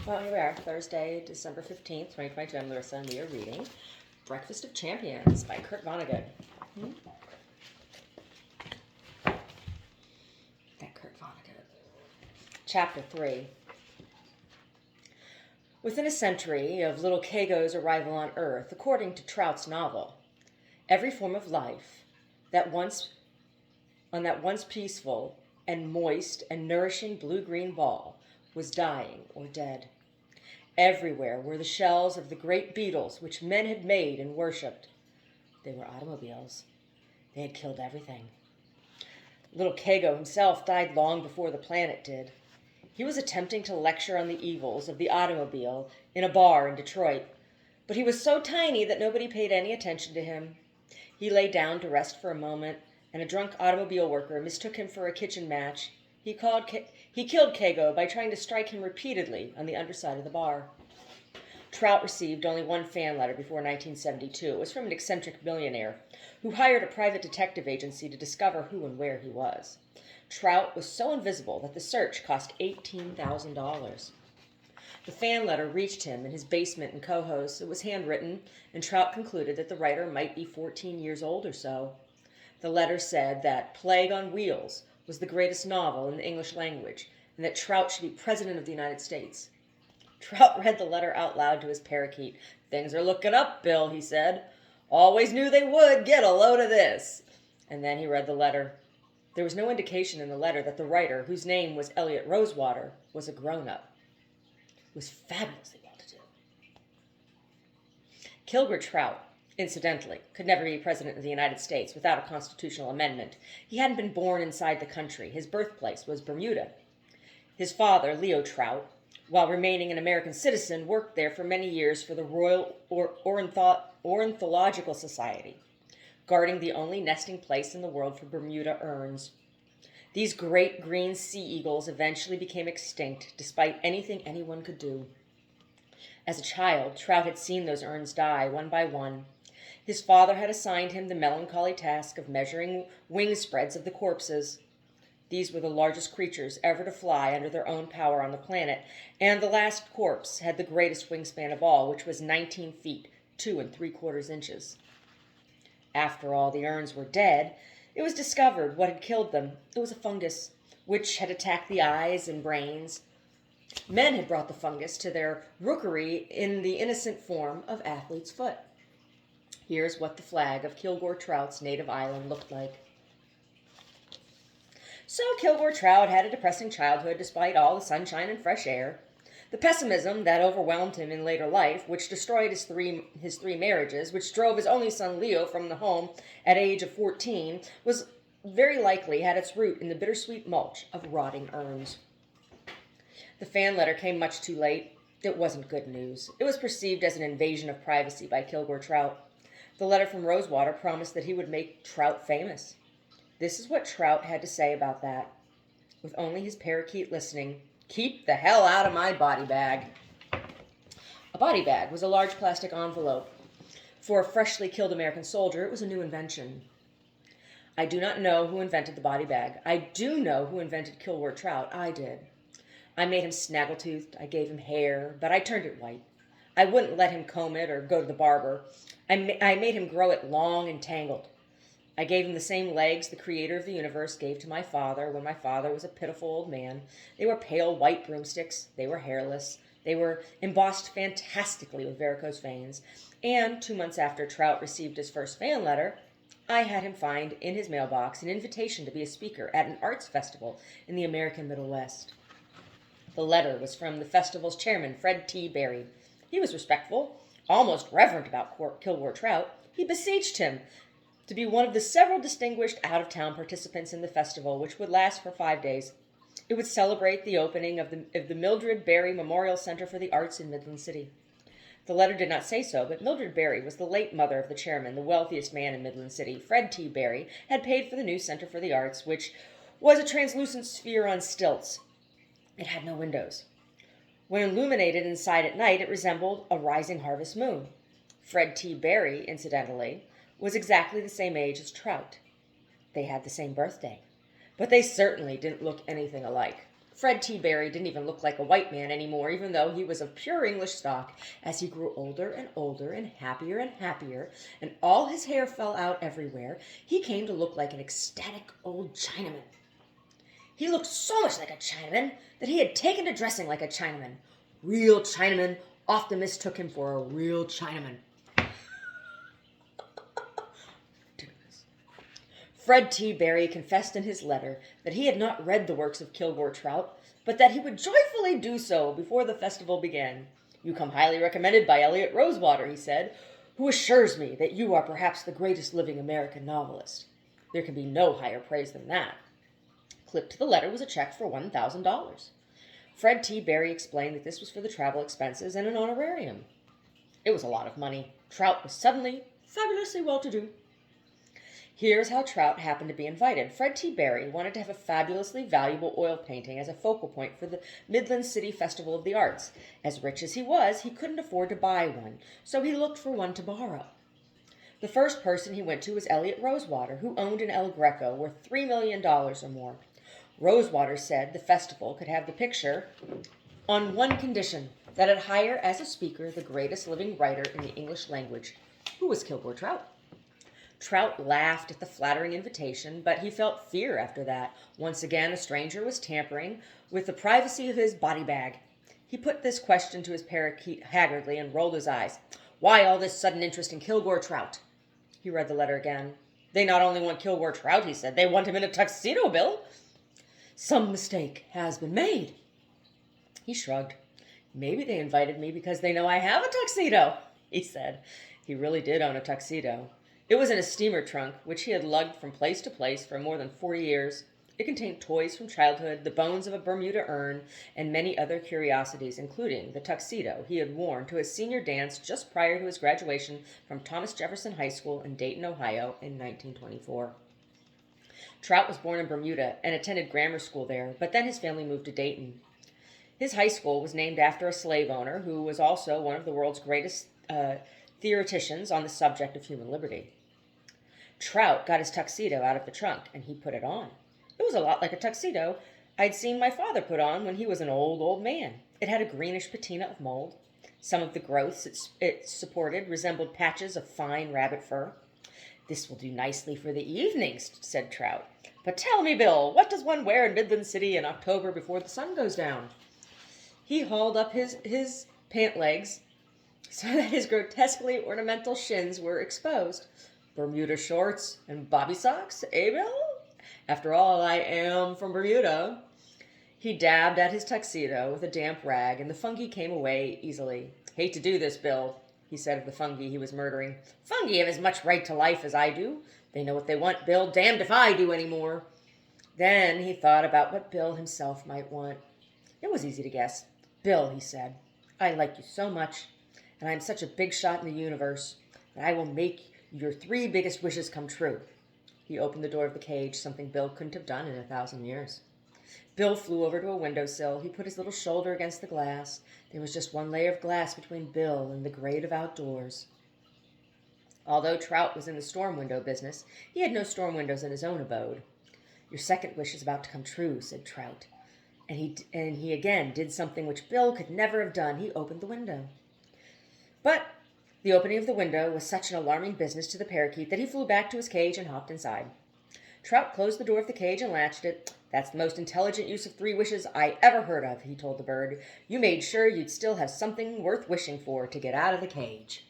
Well, here we are, Thursday, December 15th, 2022. I'm Larissa, and we are reading Breakfast of Champions by Vonnegut. That Vonnegut. Chapter 3. Within a century of little Kego's arrival on Earth, according to Trout's novel, every form of life that once peaceful and moist and nourishing blue-green ball was dying or dead. Everywhere were the shells of the great beetles which men had made and worshipped. They were automobiles. They had killed everything. Little Kego himself died long before the planet did. He was attempting to lecture on the evils of the automobile in a bar in Detroit, but he was so tiny that nobody paid any attention to him. He lay down to rest for a moment, and a drunk automobile worker mistook him for a kitchen match. He killed Kego by trying to strike him repeatedly on the underside of the bar. Trout received only one fan letter before 1972. It was from an eccentric millionaire who hired a private detective agency to discover who and where he was. Trout was so invisible that the search cost $18,000. The fan letter reached him in his basement in Cohoes. It was handwritten, and Trout concluded that the writer might be 14 years old or so. The letter said that Plague on Wheels was the greatest novel in the English language, and that Trout should be President of the United States. Trout read the letter out loud to his parakeet. "Things are looking up, Bill," he said. "Always knew they would. Get a load of this." And then he read the letter. There was no indication in the letter that the writer, whose name was Elliot Rosewater, was a grown-up. It was fabulously well-to-do. Kilgore Trout, incidentally, could never be President of the United States without a constitutional amendment. He hadn't been born inside the country. His birthplace was Bermuda. His father, Leo Trout, while remaining an American citizen, worked there for many years for the Royal Ornithological Society, guarding the only nesting place in the world for Bermuda erns. These great green sea eagles eventually became extinct, despite anything anyone could do. As a child, Trout had seen those erns die one by one. His father had assigned him the melancholy task of measuring wing spreads of the corpses. These were the largest creatures ever to fly under their own power on the planet, and the last corpse had the greatest wingspan of all, which was 19 feet, 2 3/4 inches. After all the erns were dead, it was discovered what had killed them. It was a fungus, which had attacked the eyes and brains. Men had brought the fungus to their rookery in the innocent form of athlete's foot. Here's what the flag of Kilgore Trout's native island looked like. So Kilgore Trout had a depressing childhood despite all the sunshine and fresh air. The pessimism that overwhelmed him in later life, which destroyed his three marriages, which drove his only son Leo from the home at age of 14, was very likely had its root in the bittersweet mulch of rotting erns. The fan letter came much too late. It wasn't good news. It was perceived as an invasion of privacy by Kilgore Trout. The letter from Rosewater promised that he would make Trout famous. This is what Trout had to say about that. With only his parakeet listening, "Keep the hell out of my body bag." A body bag was a large plastic envelope. For a freshly killed American soldier, it was a new invention. I do not know who invented the body bag. I do know who invented Kilgore Trout. I did. I made him snaggle-toothed. I gave him hair, but I turned it white. I wouldn't let him comb it or go to the barber. I made him grow it long and tangled. I gave him the same legs the creator of the universe gave to my father when my father was a pitiful old man. They were pale white broomsticks. They were hairless. They were embossed fantastically with varicose veins. And 2 months after Trout received his first fan letter, I had him find in his mailbox an invitation to be a speaker at an arts festival in the American Middle West. The letter was from the festival's chairman, Fred T. Berry. He was respectful, almost reverent about Kilgore Trout. He beseeched him to be one of the several distinguished out-of-town participants in the festival, which would last for 5 days. It would celebrate the opening of the Mildred Berry Memorial Center for the Arts in Midland City. The letter did not say so, but Mildred Berry was the late mother of the chairman, the wealthiest man in Midland City. Fred T. Berry had paid for the new Center for the Arts, which was a translucent sphere on stilts. It had no windows. When illuminated inside at night, it resembled a rising harvest moon. Fred T. Berry, incidentally, was exactly the same age as Trout. They had the same birthday, but they certainly didn't look anything alike. Fred T. Barry didn't even look like a white man anymore, even though he was of pure English stock. As he grew older and older and happier, and all his hair fell out everywhere, he came to look like an ecstatic old Chinaman. He looked so much like a Chinaman that he had taken to dressing like a Chinaman. Real Chinamen often mistook him for a real Chinaman. Fred T. Barry confessed in his letter that he had not read the works of Kilgore Trout, but that he would joyfully do so before the festival began. "You come highly recommended by Eliot Rosewater," he said, "who assures me that you are perhaps the greatest living American novelist. There can be no higher praise than that." Clipped to the letter was a check for $1,000. Fred T. Barry explained that this was for the travel expenses and an honorarium. It was a lot of money. Trout was suddenly fabulously well-to-do. Here's how Trout happened to be invited. Fred T. Barry wanted to have a fabulously valuable oil painting as a focal point for the Midland City Festival of the Arts. As rich as he was, he couldn't afford to buy one, so he looked for one to borrow. The first person he went to was Eliot Rosewater, who owned an El Greco worth $3 million or more. Rosewater said the festival could have the picture on one condition, that it hire as a speaker the greatest living writer in the English language, who was Kilgore Trout. Trout laughed at the flattering invitation, but he felt fear after that. Once again, a stranger was tampering with the privacy of his body bag. He put this question to his parakeet haggardly and rolled his eyes. "Why all this sudden interest in Kilgore Trout?" He read the letter again. "They not only want Kilgore Trout," he said, "they want him in a tuxedo, Bill." "Some mistake has been made." He shrugged. "Maybe they invited me because they know I have a tuxedo," he said. He really did own a tuxedo. It was in a steamer trunk, which he had lugged from place to place for more than 40 years. It contained toys from childhood, the bones of a Bermuda urn, and many other curiosities, including the tuxedo he had worn to his senior dance just prior to his graduation from Thomas Jefferson High School in Dayton, Ohio, in 1924. Trout was born in Bermuda and attended grammar school there, but then his family moved to Dayton. His high school was named after a slave owner who was also one of the world's greatest theoreticians on the subject of human liberty. Trout got his tuxedo out of the trunk, and he put it on. It was a lot like a tuxedo I'd seen my father put on when he was an old man. It had a greenish patina of mold. Some of the growths it supported resembled patches of fine rabbit fur. "This will do nicely for the evenings," said Trout. "But tell me, Bill, what does one wear in Midland City in October before the sun goes down?" He hauled up his pant legs so that his grotesquely ornamental shins were exposed. "Bermuda shorts and bobby socks, eh, Bill? After all, I am from Bermuda." He dabbed at his tuxedo with a damp rag, and the fungi came away easily. "Hate to do this, Bill," he said of the fungi he was murdering. "Fungi have as much right to life as I do. They know what they want, Bill. Damned if I do any more." Then he thought about what Bill himself might want. It was easy to guess. "Bill," he said, "I like you so much, and I am such a big shot in the universe, that I will make your 3 biggest wishes come true." He opened the door of the cage, something Bill couldn't have done in 1,000 years. Bill flew over to a windowsill. He put his little shoulder against the glass. There was just one layer of glass between Bill and the great of outdoors. Although Trout was in the storm window business, he had no storm windows in his own abode. "Your second wish is about to come true," said Trout. And he again did something which Bill could never have done. He opened the window. But the opening of the window was such an alarming business to the parakeet that he flew back to his cage and hopped inside. Trout closed the door of the cage and latched it. "That's the most intelligent use of 3 wishes I ever heard of," he told the bird. "You made sure you'd still have something worth wishing for to get out of the cage."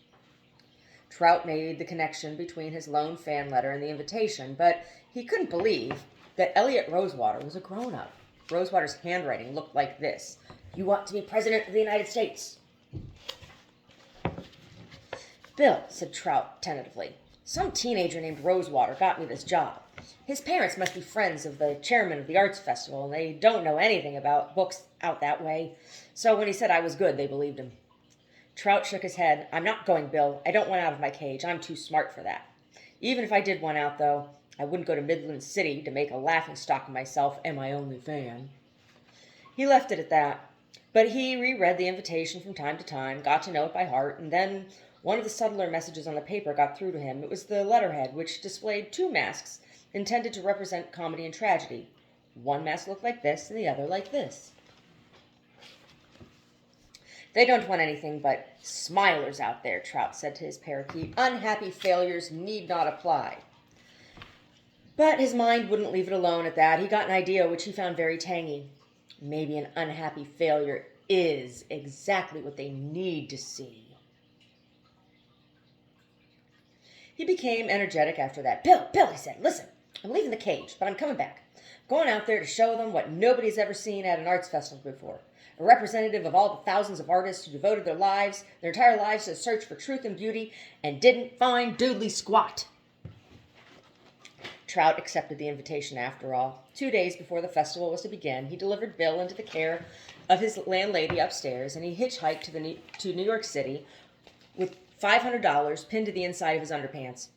Trout made the connection between his lone fan letter and the invitation, but he couldn't believe that Eliot Rosewater was a grown-up. Rosewater's handwriting looked like this: "You want to be President of the United States." "Bill," said Trout tentatively, "some teenager named Rosewater got me this job. His parents must be friends of the chairman of the Arts Festival, and they don't know anything about books out that way. So when he said I was good, they believed him." Trout shook his head. "I'm not going, Bill. I don't want out of my cage. I'm too smart for that. Even if I did want out, though, I wouldn't go to Midland City to make a laughingstock of myself and my only fan." He left it at that. But he reread the invitation from time to time, got to know it by heart, and then one of the subtler messages on the paper got through to him. It was the letterhead, which displayed 2 masks intended to represent comedy and tragedy. One mask looked like this and the other like this. They don't want anything but smilers out there, Trout said to his parakeet. Unhappy failures need not apply. But his mind wouldn't leave it alone at that. He got an idea which he found very tangy. Maybe an unhappy failure is exactly what they need to see. He became energetic after that. Bill, he said, listen, I'm leaving the cage, but I'm coming back. Going out there to show them what nobody's ever seen at an arts festival before. A representative of all the thousands of artists who devoted their entire lives to the search for truth and beauty, and didn't find doodly squat. Trout accepted the invitation after all. 2 days before the festival was to begin, he delivered Bill into the care of his landlady upstairs, and he hitchhiked to New York City with $500 pinned to the inside of his underpants.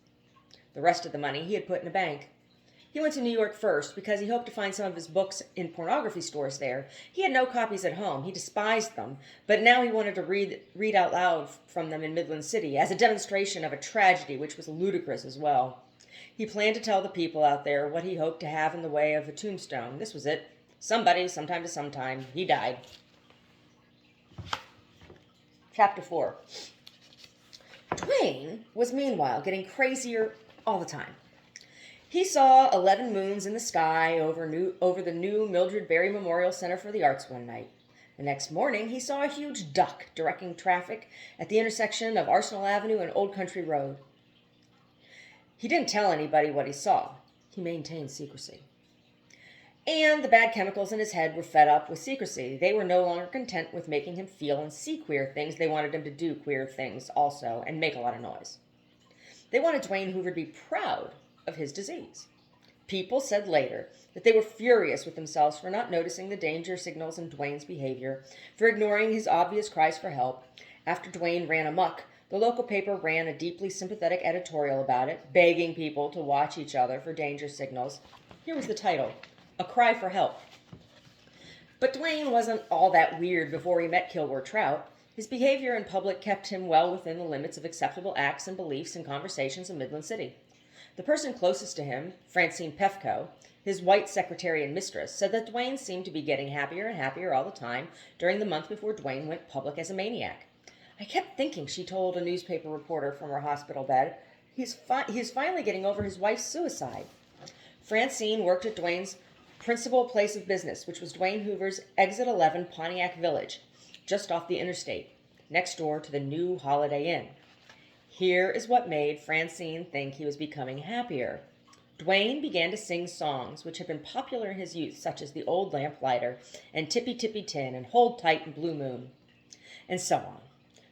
The rest of the money he had put in a bank. He went to New York first because he hoped to find some of his books in pornography stores there. He had no copies at home. He despised them, but now he wanted to read out loud from them in Midland City as a demonstration of a tragedy which was ludicrous as well. He planned to tell the people out there what he hoped to have in the way of a tombstone. This was it. Somebody, sometime to sometime, he died. Chapter 4. Dwayne was meanwhile getting crazier all the time. He saw 11 moons in the sky over the new Mildred Berry Memorial Center for the Arts one night. The next morning, he saw a huge duck directing traffic at the intersection of Arsenal Avenue and Old Country Road. He didn't tell anybody what he saw. He maintained secrecy. And the bad chemicals in his head were fed up with secrecy. They were no longer content with making him feel and see queer things. They wanted him to do queer things also and make a lot of noise. They wanted Dwayne Hoover to be proud of his disease. People said later that they were furious with themselves for not noticing the danger signals in Dwayne's behavior, for ignoring his obvious cries for help. After Dwayne ran amok, the local paper ran a deeply sympathetic editorial about it, begging people to watch each other for danger signals. Here was the title, A Cry for Help. But Dwayne wasn't all that weird before he met Kilgore Trout. His behavior in public kept him well within the limits of acceptable acts and beliefs and conversations in Midland City. The person closest to him, Francine Pefko, his white secretary and mistress, said that Dwayne seemed to be getting happier and happier all the time during the month before Dwayne went public as a maniac. I kept thinking, she told a newspaper reporter from her hospital bed, he's finally getting over his wife's suicide. Francine worked at Dwayne's principal place of business, which was Dwayne Hoover's Exit 11 Pontiac Village, just off the interstate, next door to the new Holiday Inn. Here is what made Francine think he was becoming happier. Dwayne began to sing songs which had been popular in his youth, such as The Old Lamplighter and Tippy Tippy Tin and Hold Tight and Blue Moon, and so on.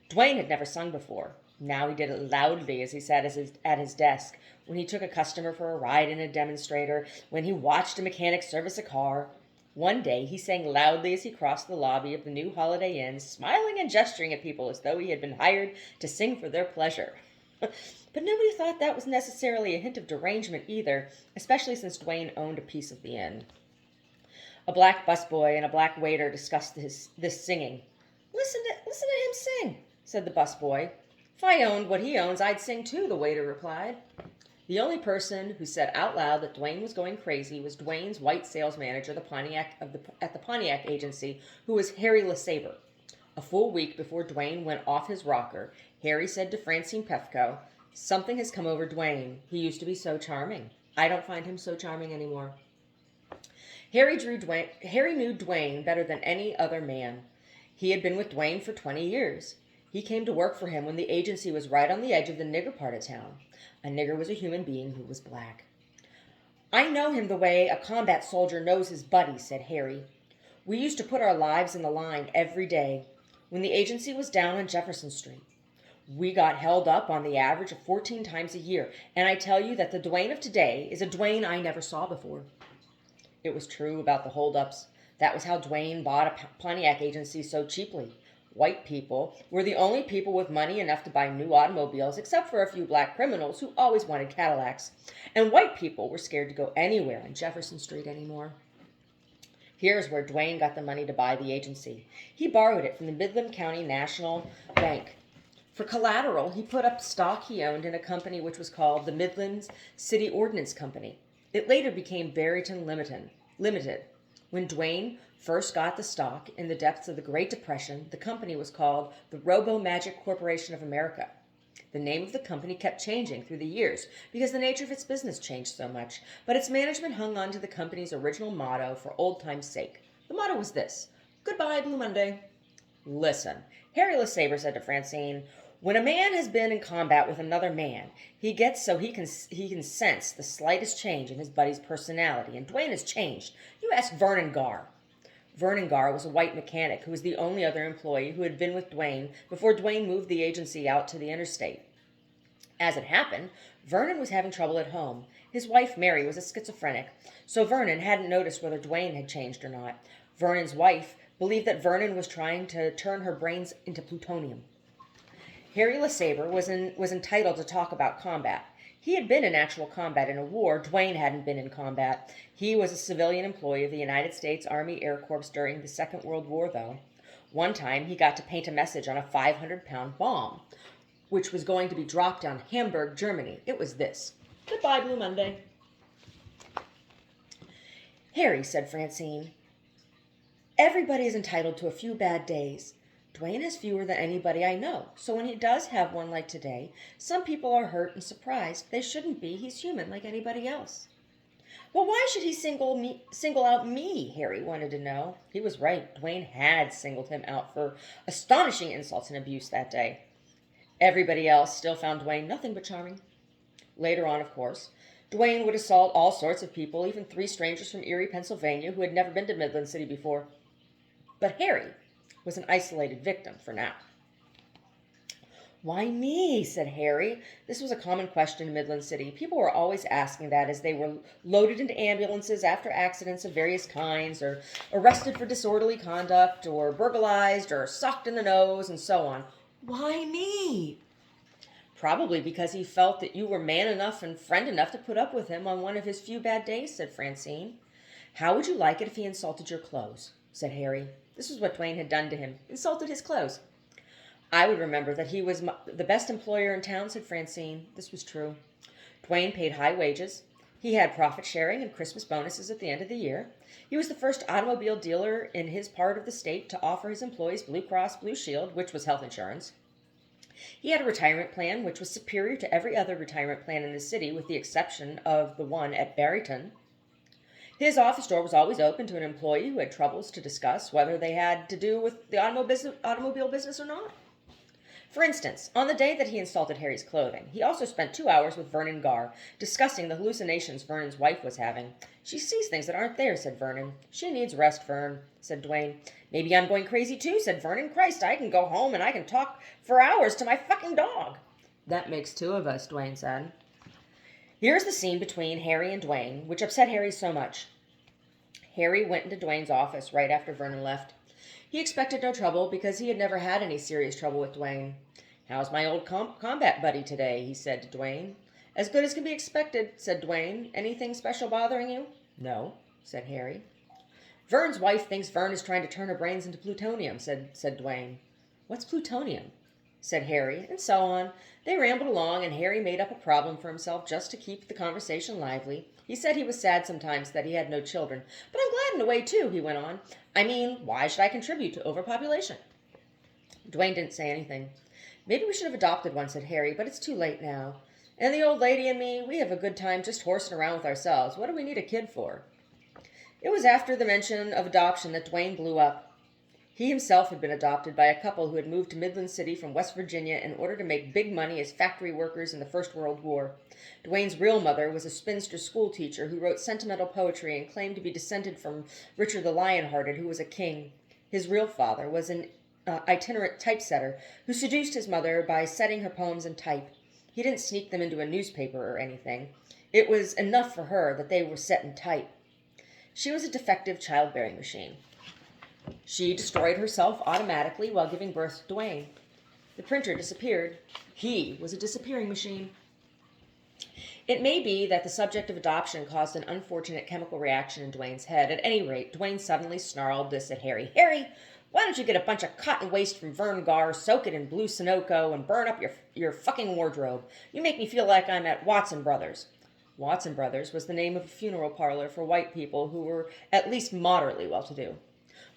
Dwayne had never sung before. Now he did it loudly as he sat at his desk, when he took a customer for a ride in a demonstrator, when he watched a mechanic service a car. One day he sang loudly as he crossed the lobby of the new Holiday Inn, smiling and gesturing at people as though he had been hired to sing for their pleasure. But nobody thought that was necessarily a hint of derangement either, especially since Dwayne owned a piece of the inn. A black busboy and a black waiter discussed this singing. Listen to him sing, said the busboy. If I owned what he owns, I'd sing too, the waiter replied. The only person who said out loud that Dwayne was going crazy was Dwayne's white sales manager at the Pontiac agency, who was Harry LeSabre. A full week before Dwayne went off his rocker, Harry said to Francine Pefko, "Something has come over Dwayne. He used to be so charming. I don't find him so charming anymore." Harry knew Dwayne better than any other man. He had been with Dwayne for 20 years. He came to work for him when the agency was right on the edge of the nigger part of town. A nigger was a human being who was black. "I know him the way a combat soldier knows his buddy," said Harry. "We used to put our lives in the line every day. When the agency was down on Jefferson Street, we got held up on the average of 14 times a year, and I tell you that the Dwayne of today is a Dwayne I never saw before." It was true about the holdups. That was how Dwayne bought a Pontiac agency so cheaply. White people were the only people with money enough to buy new automobiles, except for a few black criminals who always wanted Cadillacs. And white people were scared to go anywhere on Jefferson Street anymore. Here's where Dwayne got the money to buy the agency. He borrowed it from the Midland County National Bank. For collateral, he put up stock he owned in a company which was called the Midlands City Ordnance Company. It later became Barrington Limited. Limited. When Dwayne first got the stock in the depths of the Great Depression, the company was called the Robo-Magic Corporation of America. The name of the company kept changing through the years because the nature of its business changed so much, but its management hung on to the company's original motto for old time's sake. The motto was this: Goodbye, Blue Monday. Listen, Harry LeSabre said to Francine, when a man has been in combat with another man, he gets so he can sense the slightest change in his buddy's personality, and Dwayne has changed. You ask Vernon Garr. Vernon Garr was a white mechanic who was the only other employee who had been with Dwayne before Dwayne moved the agency out to the interstate. As it happened, Vernon was having trouble at home. His wife, Mary, was a schizophrenic, so Vernon hadn't noticed whether Dwayne had changed or not. Vernon's wife believed that Vernon was trying to turn her brains into plutonium. Harry LeSabre was entitled to talk about combat. He had been in actual combat in a war. Dwayne hadn't been in combat. He was a civilian employee of the United States Army Air Corps during the Second World War, though. One time, he got to paint a message on a 500-pound bomb, which was going to be dropped on Hamburg, Germany. It was this: Goodbye, Blue Monday. Harry, said Francine, everybody is entitled to a few bad days. Dwayne has fewer than anybody I know, so when he does have one like today, some people are hurt and surprised. They shouldn't be. He's human like anybody else. Well, why should he single out me? Harry wanted to know. He was right. Dwayne had singled him out for astonishing insults and abuse that day. Everybody else still found Dwayne nothing but charming. Later on, of course, Dwayne would assault all sorts of people, even 3 strangers from Erie, Pennsylvania, who had never been to Midland City before. But Harry was an isolated victim for now. Why me? Said Harry. This was a common question in Midland City. People were always asking that as they were loaded into ambulances after accidents of various kinds, or arrested for disorderly conduct, or burglarized, or socked in the nose, and so on. Why me? Probably because he felt that you were man enough and friend enough to put up with him on one of his few bad days, said Francine. How would you like it if he insulted your clothes? Said Harry. This was what Dwayne had done to him, insulted his clothes. I would remember that he was the best employer in town, said Francine. This was true. Dwayne paid high wages. He had profit sharing and Christmas bonuses at the end of the year. He was the first automobile dealer in his part of the state to offer his employees Blue Cross Blue Shield, which was health insurance. He had a retirement plan which was superior to every other retirement plan in the city, with the exception of the one at Barryton. His office door was always open to an employee who had troubles to discuss, whether they had to do with the automobile business or not. For instance, on the day that he insulted Harry's clothing, he also spent 2 hours with Vernon Garr, discussing the hallucinations Vernon's wife was having. She sees things that aren't there, said Vernon. She needs rest, Vern, said Dwayne. Maybe I'm going crazy too, said Vernon. Christ, I can go home and I can talk for hours to my fucking dog. That makes 2 of us, Dwayne said. Here's the scene between Harry and Dwayne, which upset Harry so much. Harry went into Dwayne's office right after Vernon left. He expected no trouble because he had never had any serious trouble with Dwayne. How's my old combat buddy today? He said to Dwayne. As good as can be expected, said Dwayne. Anything special bothering you? No, said Harry. Vern's wife thinks Vern is trying to turn her brains into plutonium, said Dwayne. What's plutonium? Said Harry, and so on. They rambled along, and Harry made up a problem for himself just to keep the conversation lively. He said he was sad sometimes that he had no children. But I'm glad in a way, too, he went on. I mean, why should I contribute to overpopulation? Dwayne didn't say anything. Maybe we should have adopted one, said Harry, but it's too late now. And the old lady and me, we have a good time just horsing around with ourselves. What do we need a kid for? It was after the mention of adoption that Dwayne blew up. He himself had been adopted by a couple who had moved to Midland City from West Virginia in order to make big money as factory workers in the First World War. Dwayne's real mother was a spinster schoolteacher who wrote sentimental poetry and claimed to be descended from Richard the Lionhearted, who was a king. His real father was an itinerant typesetter who seduced his mother by setting her poems in type. He didn't sneak them into a newspaper or anything. It was enough for her that they were set in type. She was a defective childbearing machine. She destroyed herself automatically while giving birth to Dwayne. The printer disappeared. He was a disappearing machine. It may be that the subject of adoption caused an unfortunate chemical reaction in Dwayne's head. At any rate, Dwayne suddenly snarled this at Harry. Harry, why don't you get a bunch of cotton waste from Vern Garr, soak it in blue Sunoco, and burn up your fucking wardrobe? You make me feel like I'm at Watson Brothers. Watson Brothers was the name of a funeral parlor for white people who were at least moderately well-to-do.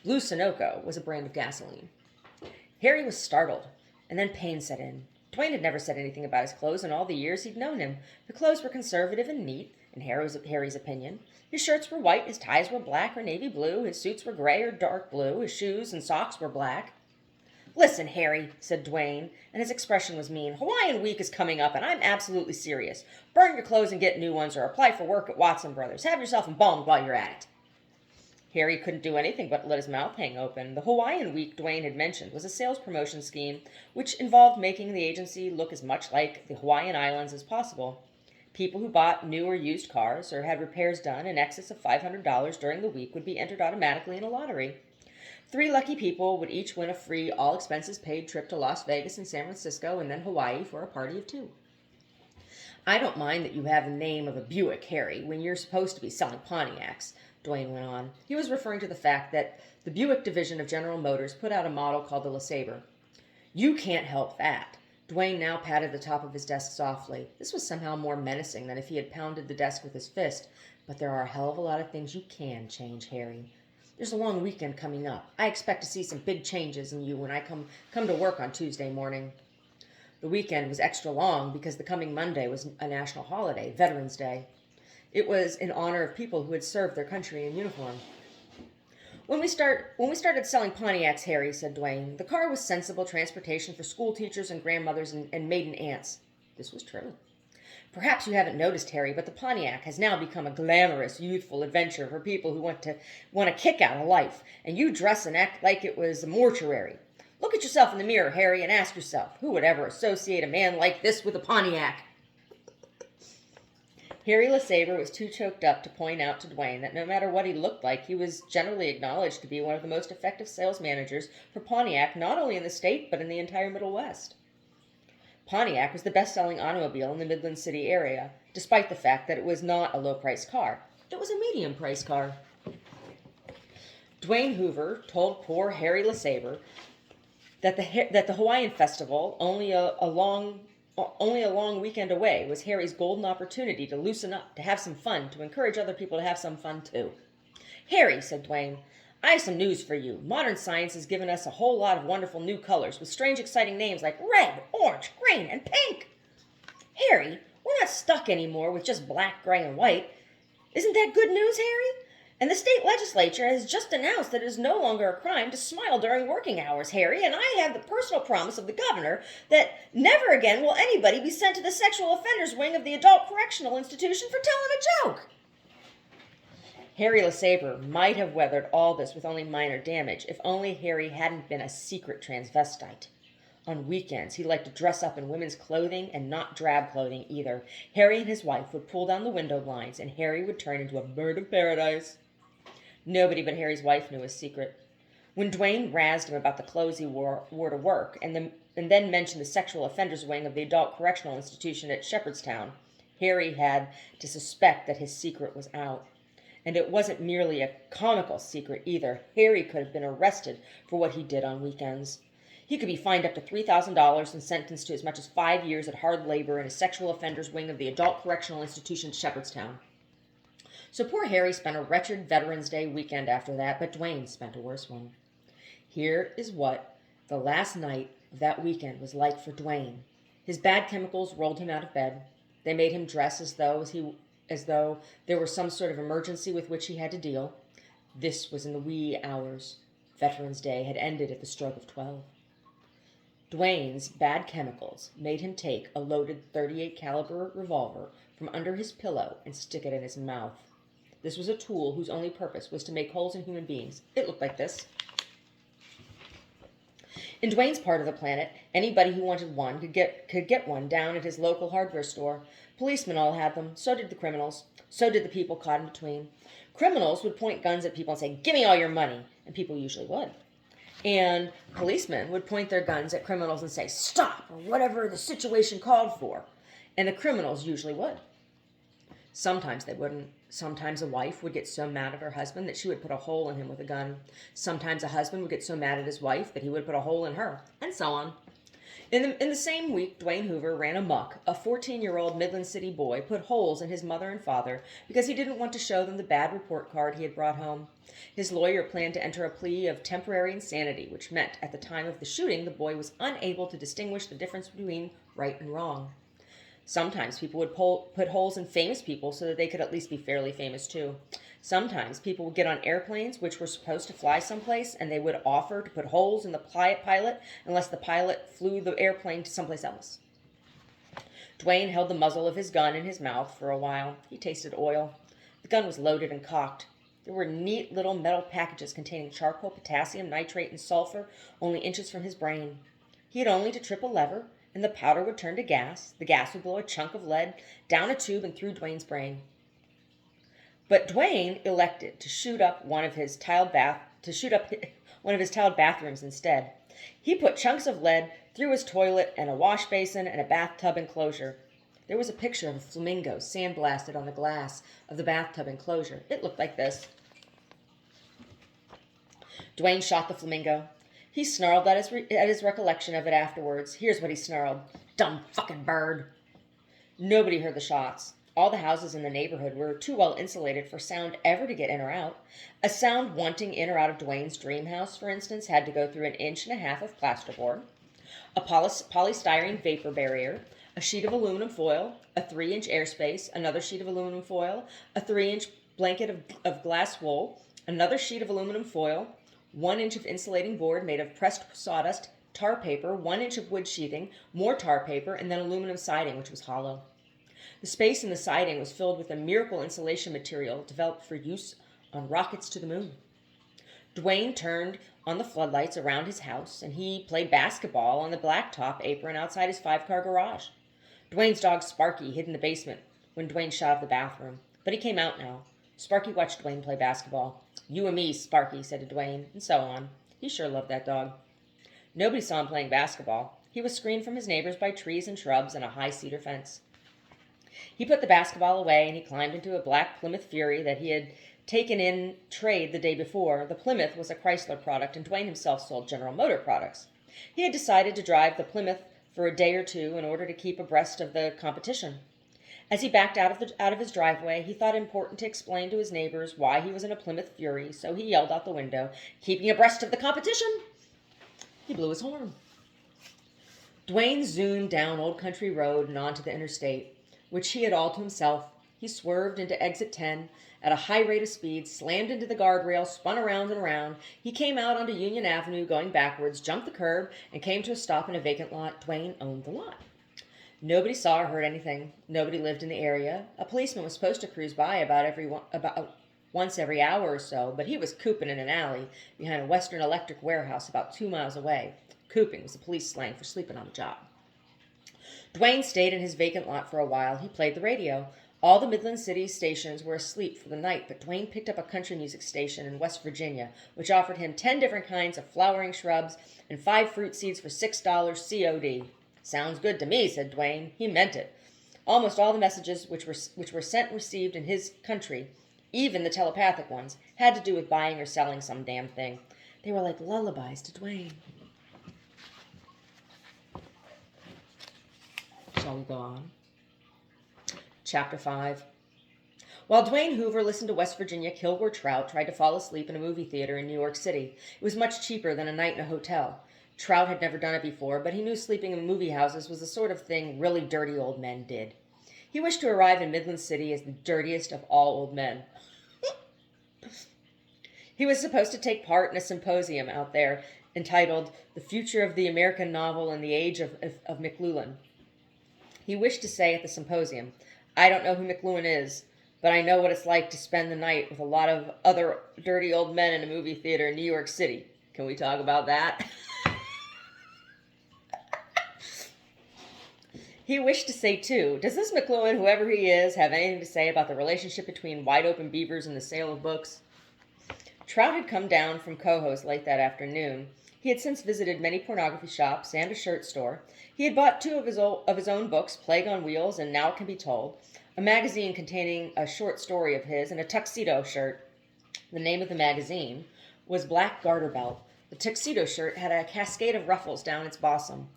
Blue Sunoco was a brand of gasoline. Harry was startled, and then pain set in. Dwayne had never said anything about his clothes in all the years he'd known him. The clothes were conservative and neat, in Harry's opinion. His shirts were white, his ties were black or navy blue, his suits were gray or dark blue, his shoes and socks were black. "Listen, Harry," said Dwayne, and his expression was mean. "Hawaiian Week is coming up, and I'm absolutely serious. Burn your clothes and get new ones, or apply for work at Watson Brothers. Have yourself embalmed while you're at it." Harry couldn't do anything but let his mouth hang open. The Hawaiian Week Dwayne had mentioned was a sales promotion scheme which involved making the agency look as much like the Hawaiian Islands as possible. People who bought new or used cars or had repairs done in excess of $500 during the week would be entered automatically in a lottery. 3 lucky people would each win a free, all-expenses-paid trip to Las Vegas and San Francisco and then Hawaii for a party of 2. "I don't mind that you have the name of a Buick, Harry, when you're supposed to be selling Pontiacs," Dwayne went on. He was referring to the fact that the Buick division of General Motors put out a model called the LeSabre. "You can't help that." Dwayne now patted the top of his desk softly. This was somehow more menacing than if he had pounded the desk with his fist. "But there are a hell of a lot of things you can change, Harry. There's a long weekend coming up. I expect to see some big changes in you when I come to work on Tuesday morning." The weekend was extra long because the coming Monday was a national holiday, Veterans Day. It was in honor of people who had served their country in uniform. When we started selling Pontiacs, Harry," said Dwayne, "the car was sensible transportation for school teachers and grandmothers and maiden aunts." This was true. "Perhaps you haven't noticed, Harry, but the Pontiac has now become a glamorous, youthful adventure for people who want a kick out of life, and you dress and act like it was a mortuary. Look at yourself in the mirror, Harry, and ask yourself, who would ever associate a man like this with a Pontiac?" Harry LeSabre was too choked up to point out to Dwayne that no matter what he looked like, he was generally acknowledged to be one of the most effective sales managers for Pontiac not only in the state but in the entire Middle West. Pontiac was the best-selling automobile in the Midland City area, despite the fact that it was not a low-priced car. It was a medium-priced car. Dwayne Hoover told poor Harry LeSabre that the Hawaiian Festival, only a long weekend away, was Harry's golden opportunity to loosen up, to have some fun, to encourage other people to have some fun too. "Harry," said Dwayne, "I have some news for you. Modern science has given us a whole lot of wonderful new colors with strange, exciting names like red, orange, green, and pink. Harry, we're not stuck anymore with just black, gray, and white. Isn't that good news, Harry? And the state legislature has just announced that it is no longer a crime to smile during working hours, Harry, and I have the personal promise of the governor that never again will anybody be sent to the sexual offenders wing of the adult correctional institution for telling a joke." Harry LeSabre might have weathered all this with only minor damage if only Harry hadn't been a secret transvestite. On weekends, he liked to dress up in women's clothing and not drab clothing either. Harry and his wife would pull down the window blinds and Harry would turn into a bird of paradise. Nobody but Harry's wife knew his secret. When Dwayne razzed him about the clothes he wore to work and then mentioned the sexual offenders wing of the adult correctional institution at Shepherdstown, Harry had to suspect that his secret was out. And it wasn't merely a comical secret either. Harry could have been arrested for what he did on weekends. He could be fined up to $3,000 and sentenced to as much as 5 years at hard labor in a sexual offenders wing of the adult correctional institution at Shepherdstown. So poor Harry spent a wretched Veterans Day weekend after that, but Dwayne spent a worse one. Here is what the last night of that weekend was like for Dwayne. His bad chemicals rolled him out of bed. They made him dress as though there were some sort of emergency with which he had to deal. This was in the wee hours. Veterans Day had ended at the stroke of 12. Dwayne's bad chemicals made him take a loaded .38 caliber revolver from under his pillow and stick it in his mouth. This was a tool whose only purpose was to make holes in human beings. It looked like this. In Dwayne's part of the planet, anybody who wanted one could get one down at his local hardware store. Policemen all had them. So did the criminals. So did the people caught in between. Criminals would point guns at people and say, "Give me all your money," and people usually would. And policemen would point their guns at criminals and say, "Stop," or whatever the situation called for. And the criminals usually would. Sometimes they wouldn't. Sometimes a wife would get so mad at her husband that she would put a hole in him with a gun. Sometimes a husband would get so mad at his wife that he would put a hole in her, and so on. In the same week, Dwayne Hoover ran amok. A 14-year-old Midland City boy put holes in his mother and father because he didn't want to show them the bad report card he had brought home. His lawyer planned to enter a plea of temporary insanity, which meant at the time of the shooting, the boy was unable to distinguish the difference between right and wrong. Sometimes people would put holes in famous people so that they could at least be fairly famous too. Sometimes people would get on airplanes which were supposed to fly someplace, and they would offer to put holes in the pilot unless the pilot flew the airplane to someplace else. Dwayne held the muzzle of his gun in his mouth for a while. He tasted oil. The gun was loaded and cocked. There were neat little metal packages containing charcoal, potassium, nitrate, and sulfur only inches from his brain. He had only to trip a lever, and the powder would turn to gas. The gas would blow a chunk of lead down a tube and through Dwayne's brain. But Dwayne elected to shoot up one of his tiled bathrooms instead. He put chunks of lead through his toilet and a wash basin and a bathtub enclosure. There was a picture of a flamingo sandblasted on the glass of the bathtub enclosure. It looked like this. Dwayne shot the flamingo. He snarled at his recollection of it afterwards. Here's what he snarled. "Dumb fucking bird." Nobody heard the shots. All the houses in the neighborhood were too well insulated for sound ever to get in or out. A sound wanting in or out of Dwayne's dream house, for instance, had to go through an inch and a half of plasterboard, a polystyrene vapor barrier, a sheet of aluminum foil, a 3-inch airspace, another sheet of aluminum foil, a 3-inch blanket of glass wool, another sheet of aluminum foil, 1 inch of insulating board made of pressed sawdust, tar paper, 1 inch of wood sheathing, more tar paper, and then aluminum siding, which was hollow. The space in the siding was filled with a miracle insulation material developed for use on rockets to the moon. Dwayne turned on the floodlights around his house, and he played basketball on the blacktop apron outside his 5-car garage. Dwayne's dog Sparky hid in the basement when Dwayne shot up the bathroom, but he came out now. Sparky watched Dwayne play basketball. "You and me, Sparky," said to Dwayne, and so on. He sure loved that dog. Nobody saw him playing basketball. He was screened from his neighbors by trees and shrubs and a high cedar fence. He put the basketball away, and he climbed into a black Plymouth Fury that he had taken in trade the day before. The Plymouth was a Chrysler product, and Dwayne himself sold General Motor products. He had decided to drive the Plymouth for a day or two in order to keep abreast of the competition. As he backed out of his driveway, he thought it important to explain to his neighbors why he was in a Plymouth Fury, so he yelled out the window, "Keeping abreast of the competition!" He blew his horn. Dwayne zoomed down Old Country Road and onto the interstate, which he had all to himself. He swerved into exit 10 at a high rate of speed, slammed into the guardrail, spun around and around. He came out onto Union Avenue going backwards, jumped the curb, and came to a stop in a vacant lot. Dwayne owned the lot. Nobody saw or heard anything. Nobody lived in the area. A policeman was supposed to cruise by about once every hour or so, but he was cooping in an alley behind a Western Electric warehouse about 2 miles away. Cooping was the police slang for sleeping on the job. Dwayne stayed in his vacant lot for a while. He played the radio. All the Midland City stations were asleep for the night, but Dwayne picked up a country music station in West Virginia, which offered him 10 different kinds of flowering shrubs and 5 fruit seeds for $6 COD. "Sounds good to me," said Dwayne. He meant it. Almost all the messages which were sent and received in his country, even the telepathic ones, had to do with buying or selling some damn thing. They were like lullabies to Dwayne. Shall we go on? Chapter 5. While Dwayne Hoover listened to West Virginia, Kilgore Trout tried to fall asleep in a movie theater in New York City. It was much cheaper than a night in a hotel. Trout had never done it before, but he knew sleeping in movie houses was the sort of thing really dirty old men did. He wished to arrive in Midland City as the dirtiest of all old men. He was supposed to take part in a symposium out there entitled "The Future of the American Novel in the Age of McLuhan." He wished to say at the symposium, "I don't know who McLuhan is, but I know what it's like to spend the night with a lot of other dirty old men in a movie theater in New York City. Can we talk about that?" He wished to say, too, "Does this McLuhan, whoever he is, have anything to say about the relationship between wide open beavers and the sale of books?" Trout had come down from Coho's late that afternoon. He had since visited many pornography shops and a shirt store. He had bought 2 of his own books, Plague on Wheels and Now It Can Be Told, a magazine containing a short story of his, and a tuxedo shirt. The name of the magazine was Black Garter Belt. The tuxedo shirt had a cascade of ruffles down its bosom.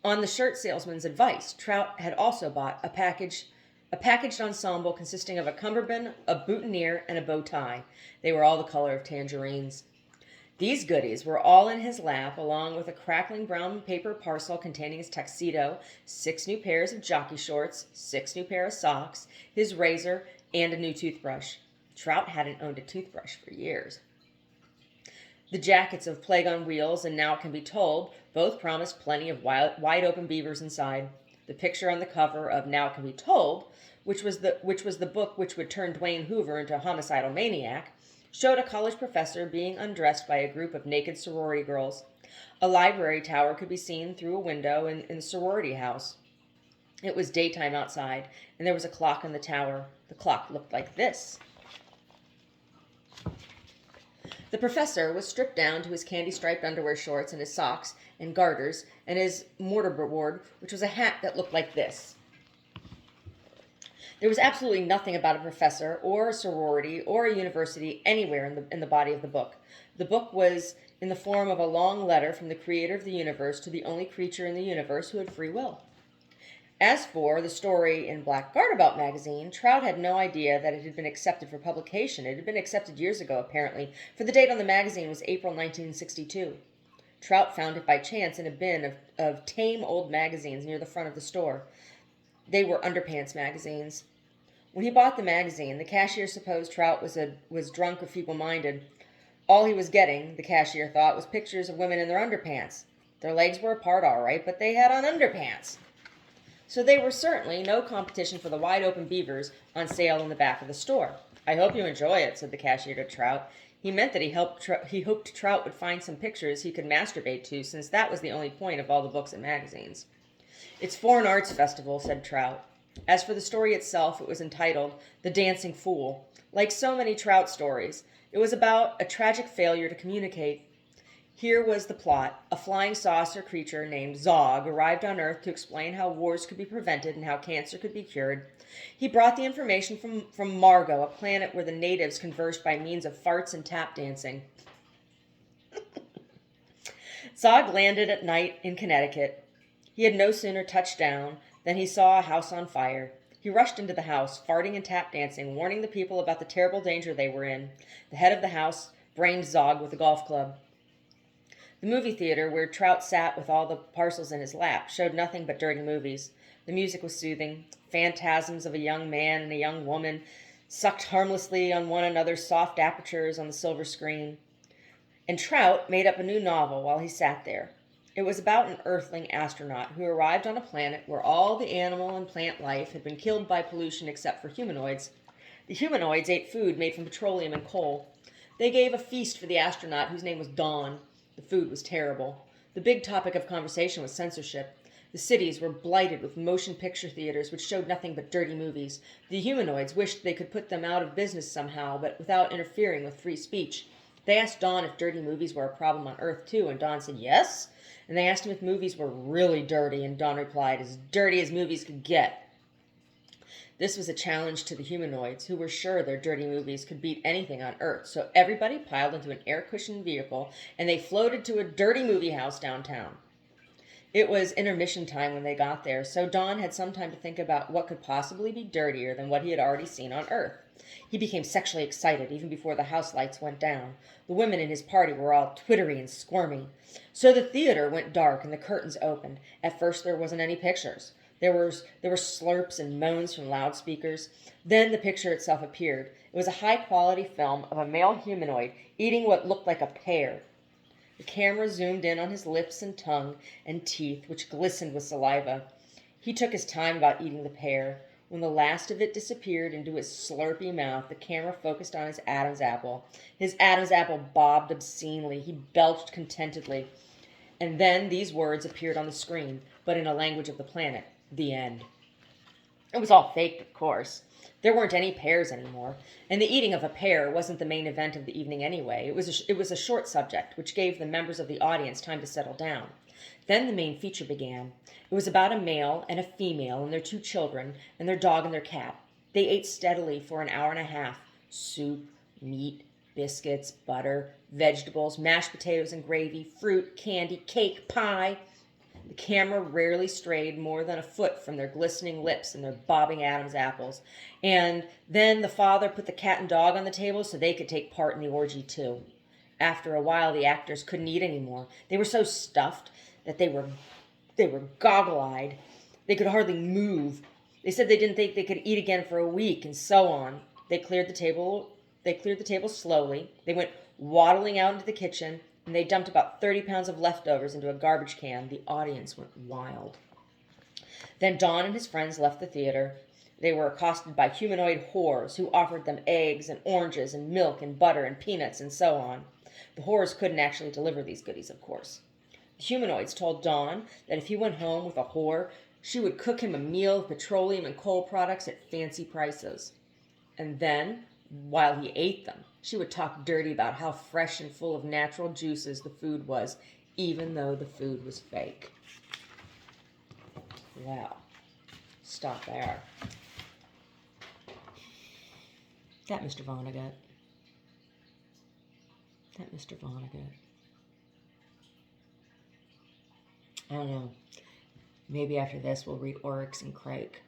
On the shirt salesman's advice, Trout had also bought a packaged ensemble consisting of a cummerbund, a boutonniere, and a bow tie. They were all the color of tangerines. These goodies were all in his lap, along with a crackling brown paper parcel containing his tuxedo, 6 new pairs of jockey shorts, 6 new pairs of socks, his razor, and a new toothbrush. Trout hadn't owned a toothbrush for years. The jackets of Plague on Wheels and Now It Can Be Told both promised plenty of wide open beavers inside. The picture on the cover of Now It Can Be Told, which was the book which would turn Dwayne Hoover into a homicidal maniac, showed a college professor being undressed by a group of naked sorority girls. A library tower could be seen through a window in the sorority house. It was daytime outside, and there was a clock in the tower. The clock looked like this. The professor was stripped down to his candy-striped underwear shorts and his socks and garters and his mortarboard, which was a hat that looked like this. There was absolutely nothing about a professor or a sorority or a university anywhere in the body of the book. The book was in the form of a long letter from the creator of the universe to the only creature in the universe who had free will. As for the story in Black Garterbelt magazine, Trout had no idea that it had been accepted for publication. It had been accepted years ago, apparently, for the date on the magazine was April 1962. Trout found it by chance in a bin of tame old magazines near the front of the store. They were underpants magazines. When he bought the magazine, the cashier supposed Trout was drunk or feeble-minded. All he was getting, the cashier thought, was pictures of women in their underpants. Their legs were apart all right, but they had on underpants. So they were certainly no competition for the wide-open beavers on sale in the back of the store. "I hope you enjoy it," said the cashier to Trout. He meant that he hoped Trout would find some pictures he could masturbate to, since that was the only point of all the books and magazines. "It's for an arts festival," said Trout. As for the story itself, it was entitled The Dancing Fool. Like so many Trout stories, it was about a tragic failure to communicate. Here was the plot. A flying saucer creature named Zog arrived on Earth to explain how wars could be prevented and how cancer could be cured. He brought the information from Margo, a planet where the natives conversed by means of farts and tap dancing. Zog landed at night in Connecticut. He had no sooner touched down than he saw a house on fire. He rushed into the house, farting and tap dancing, warning the people about the terrible danger they were in. The head of the house brained Zog with a golf club. The movie theater, where Trout sat with all the parcels in his lap, showed nothing but dirty movies. The music was soothing. Phantasms of a young man and a young woman sucked harmlessly on one another's soft apertures on the silver screen. And Trout made up a new novel while he sat there. It was about an earthling astronaut who arrived on a planet where all the animal and plant life had been killed by pollution except for humanoids. The humanoids ate food made from petroleum and coal. They gave a feast for the astronaut, whose name was Dawn. The food was terrible. The big topic of conversation was censorship. The cities were blighted with motion picture theaters which showed nothing but dirty movies. The humanoids wished they could put them out of business somehow, but without interfering with free speech. They asked Dawn if dirty movies were a problem on Earth too, and Dawn said yes. And they asked him if movies were really dirty, and Dawn replied, as dirty as movies could get. This was a challenge to the humanoids, who were sure their dirty movies could beat anything on Earth, so everybody piled into an air-cushioned vehicle, and they floated to a dirty movie house downtown. It was intermission time when they got there, so Dawn had some time to think about what could possibly be dirtier than what he had already seen on Earth. He became sexually excited even before the house lights went down. The women in his party were all twittery and squirmy. So the theater went dark and the curtains opened. At first there wasn't any pictures. There were slurps and moans from loudspeakers. Then the picture itself appeared. It was a high-quality film of a male humanoid eating what looked like a pear. The camera zoomed in on his lips and tongue and teeth, which glistened with saliva. He took his time about eating the pear. When the last of it disappeared into his slurpy mouth, the camera focused on his Adam's apple. His Adam's apple bobbed obscenely. He belched contentedly. And then these words appeared on the screen, but in a language of the planet. The end. It was all faked, of course. There weren't any pears anymore, and the eating of a pear wasn't the main event of the evening anyway. It was a short subject, which gave the members of the audience time to settle down. Then the main feature began. It was about a male and a female and their 2 children and their dog and their cat. They ate steadily for an hour and a half. Soup, meat, biscuits, butter, vegetables, mashed potatoes and gravy, fruit, candy, cake, pie. The camera rarely strayed more than a foot from their glistening lips and their bobbing Adam's apples. And then the father put the cat and dog on the table so they could take part in the orgy too. After a while, the actors couldn't eat anymore. They were so stuffed that they were goggle-eyed. They could hardly move. They said they didn't think they could eat again for a week, and so on. They cleared the table. They cleared the table slowly. They went waddling out into the kitchen, and they dumped about 30 pounds of leftovers into a garbage can. The audience went wild. Then Don and his friends left the theater. They were accosted by humanoid whores who offered them eggs and oranges and milk and butter and peanuts and so on. The whores couldn't actually deliver these goodies, of course. The humanoids told Don that if he went home with a whore, she would cook him a meal of petroleum and coal products at fancy prices. And then, while he ate them, she would talk dirty about how fresh and full of natural juices the food was, even though the food was fake. Well, stop there. That Mr. Vonnegut. That Mr. Vonnegut. I don't know. Maybe after this we'll read Oryx and Crake.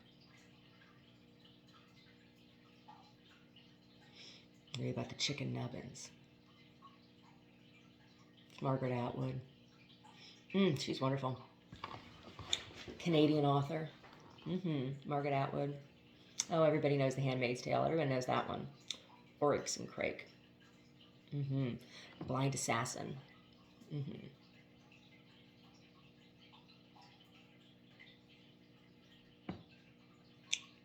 Read about the chicken nubbins. Margaret Atwood. She's wonderful. Canadian author. Margaret Atwood. Oh, everybody knows The Handmaid's Tale. Everyone knows that one. Oryx and Crake. Blind Assassin.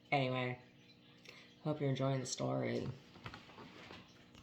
Anyway, hope you're enjoying the story.